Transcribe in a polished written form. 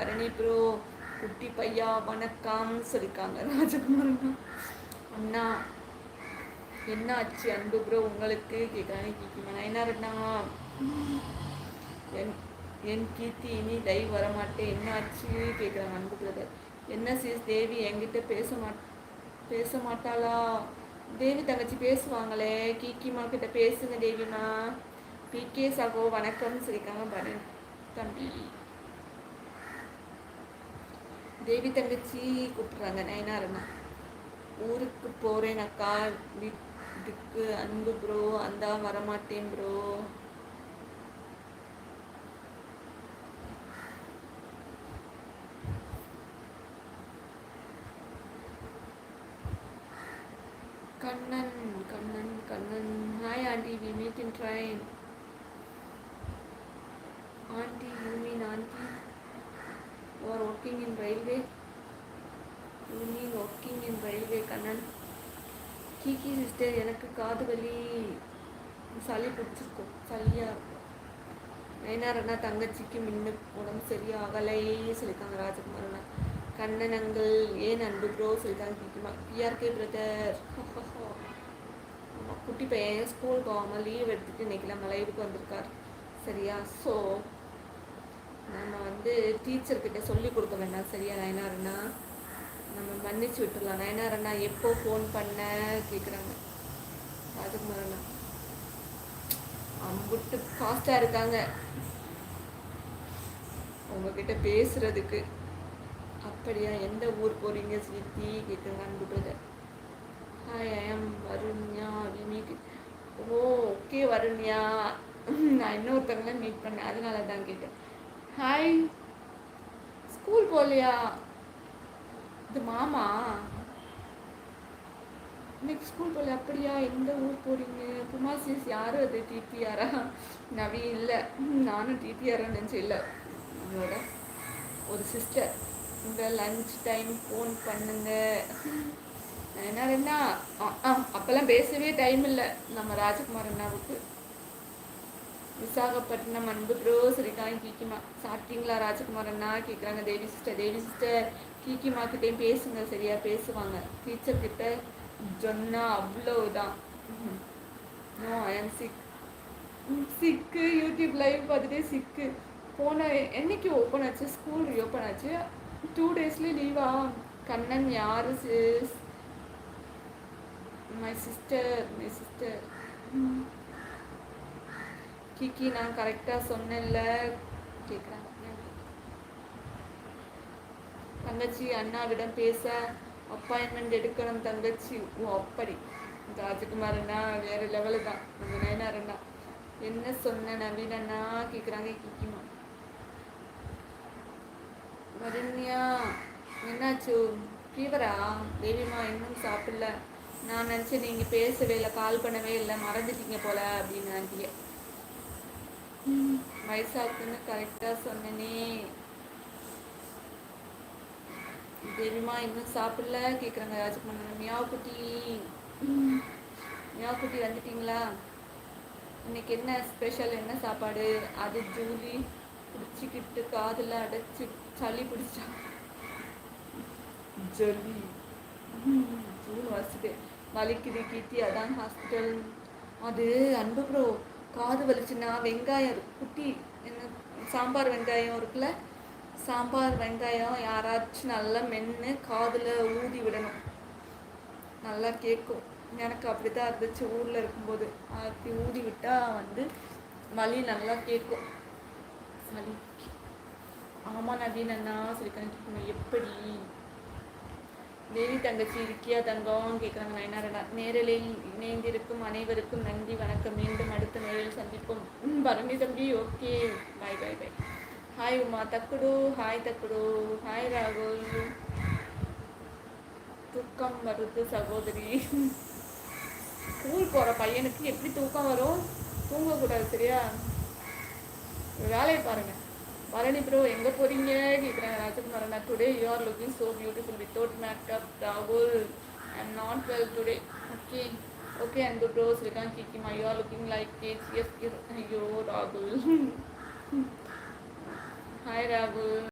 Bharani bro குட்டி பையா வணக்கம் சொல்லியிருக்காங்க ராஜகுமாரன் அண்ணா. என்ன ஆச்சு அன்பு ப்ரோ உங்களுக்கு கேட்குறாங்க கீர்த்திமா. நயனாரண்ணா என் என் கீர்த்தி இனி லைவ் வரமாட்டேன் என்ன ஆச்சு கேட்குறாங்க அன்பு பிரதர். என்ன சீஸ் தேவி என்கிட்ட பேச மாட்டாளா? தேவி தங்கச்சி பேசுவாங்களே, கீக்கிமா கிட்ட பேசுங்க தேவிமா. பிகே சகோ வணக்கம் சொல்லியிருக்காங்க பாரு தம்பி. தேவி தங்கச்சி கூப்பிட்றாங்க நயனாரண்ணா. ஊருக்கு போகிறேன் அக்கா வீட்டுக்கு அன்பு ப்ரோ அந்த வரமாட்டேன் bro. Kannan Kannan Kannan hi aunty we meet in train. Aunty you mean aunty you are working in railway. You mean working in railway Kannan. கீகி சிஸ்டர் எனக்கு காது வலி சளி பிடிச்சிருக்கும் சளியாக இருக்கும். நயனாரண்ணா தங்கச்சிக்கு முன்ன உடம்பு சரியாகலை சொல்லியிருக்காங்க ராஜகுமாரண்ணா. கண்ணனங்கள் ஏன் அன்பு ப்ரோ சொல்லியிருக்காங்க கீக்கிமா. பிஆர்கே பிரதர் குட்டி பையன் ஸ்கூல் போகாமல் லீவ் எடுத்துகிட்டு இன்றைக்கி நம்ம லைவுக்கு வந்திருக்கார் சரியா. ஸோ நம்ம வந்து டீச்சர்கிட்ட சொல்லி கொடுக்க வேண்டாம் சரியா நயனாரண்ணா. நம்ம மன்னிச்சு விட்டுடலாம். நயனாரண்ணா எப்போ ஃபோன் பண்ண கேட்குறாங்க ராஜகுமாரண்ணா. அம்புட்டு ஃபாஸ்ட்டாக இருக்காங்க உங்ககிட்ட பேசுறதுக்கு. அப்படியா எந்த ஊர் போகிறீங்க ஸ்வீத்தி கேட்குறாங்க Anbu brother. Hi I am Varunya we meet. Oh okay Varunya நான் இன்னொருத்தவங்கள மீட் பண்ணேன் அதனால தான் கேட்டேன். ஹாய் ஸ்கூல் போகலையா? இது மாமா இன்னைக்கு ஸ்கூல் போகல. அப்படியா எந்த ஊர் போகிறீங்க? குமாசிஸ் யாரும் அது டிபிஆரா? நவி இல்லை நானும் டிபிஆரா நினச்சி இல்லை உங்களோட ஒரு சிஸ்டர். உங்கள் லன்ச் டைம் ஃபோன் பண்ணுங்க. என்ன அப்போல்லாம் பேசவே டைம் இல்லை நம்ம ராஜகுமார் அண்ணாவுக்கு. விசாகப்பட்டினம் அன்பு ப்ரோ சரிக்காங்க கீக்கிமா. சாப்பிட்டீங்களா ராஜகுமார் அண்ணா கேட்குறாங்க தேவி சிஸ்டர். தேவி சிஸ்டர் கீக்கிமா கிட்டேயும் பேசுங்க சரியா பேசுவாங்க. டீச்சர் கிட்ட சொன்னா அவ்வளவுதான். நோ ஐ எம் சிக்கு யூடியூப் லைவ் பார்த்துட்டே சிக்கு. போன என்னைக்கு ஓப்பன் ஆச்சு ஸ்கூல் ரீஓப்பன் ஆச்சு 2 டேஸ்லேயே லீவா? கண்ணன் யாரு சிஸ்? மை சிஸ்டர் கிக்கி நான் கரெக்டாக சொன்னேன்ல கேட்குறாங்க. தங்கச்சி அண்ணாவிடம் பேச அப்பாயின்மெண்ட் எடுக்கணும் தங்கச்சி. ஓ அப்படி ராஜகுமார் அண்ணா வேறு லெவலு தான். நம்ம நயனார் அண்ணா என்ன சொன்ன நவீன் அண்ணா கேட்குறாங்க கிக்கிமா. வருண்யா என்னாச்சு ஃபீவரா? தேவிமா இன்னும் சாப்பிடல. நான் நினச்சேன் நீங்கள் பேசவே இல்லை கால் பண்ணவே இல்லை மறந்துட்டீங்க போல அப்படின்னு ஆண்டிய. வயசாக்குன்னு கரெக்டாக சொன்னனே. தேவிமா இன்னும் சாப்பிடல கேட்குறாங்க ராஜகுமார். மியாவ் குட்டி வந்துட்டீங்களா? இன்னைக்கு என்ன ஸ்பெஷல் என்ன சாப்பாடு? அது ஜூலி பிடிச்சிக்கிட்டு காதில் அடைச்சி சளி பிடிச்சா ஜொல்லி ஜூன் வச்சுட்டு வலிக்குது கீர்த்தி அதான் ஹாஸ்பிட்டல். அது அன்பு ப்ரோ காது வலிச்சுன்னா வெங்காயம் குட்டி என்ன சாம்பார் வெங்காயம் இருக்குல்ல, சாம்பார் வெங்காயம் யாராச்சும் நல்லா மென்று காதில் ஊதி விடணும் நல்லா கேட்கும். எனக்கு அப்படி தான் இருந்துச்சு ஊரில் இருக்கும்போது. அப்படி ஊதி விட்டால் வந்து வலி நல்லா கேட்கும் வலி. ஆமாம் நவீன் அண்ணா சொல்லிக்கணும். எப்படி தேவி தங்கச்சி இருக்கியா தங்கம் கேட்குறாங்க நயனாரண்ணா. நேரலில் இணைந்திருக்கும் அனைவருக்கும் நன்றி வணக்கம். மீண்டும் அடுத்த நேரில் சந்திப்போம். பரணி தம்பி ஓகே பாய் பாய் பாய். Hi Uma Thakkudu. Hi Thakkudu. Hi ராகுல். தூக்கம் வருது சகோதரி. ஸ்கூல் போகிற பையனுக்கு எப்படி தூக்கம் வரும்? தூங்கக்கூடாது சரியா. வேலையை பாருங்கள். பரணி ப்ரோ எங்கே போகிறீங்க கேட்குறாங்க ராஜகுமார் அண்ணா. Today you are looking so beautiful without makeup ராகுல். I am not well today. Okay okay and bro Srikanth கிக்கிமா you are looking like KGF. ஐயோ ராகுல். ஹாய் ராகுல்.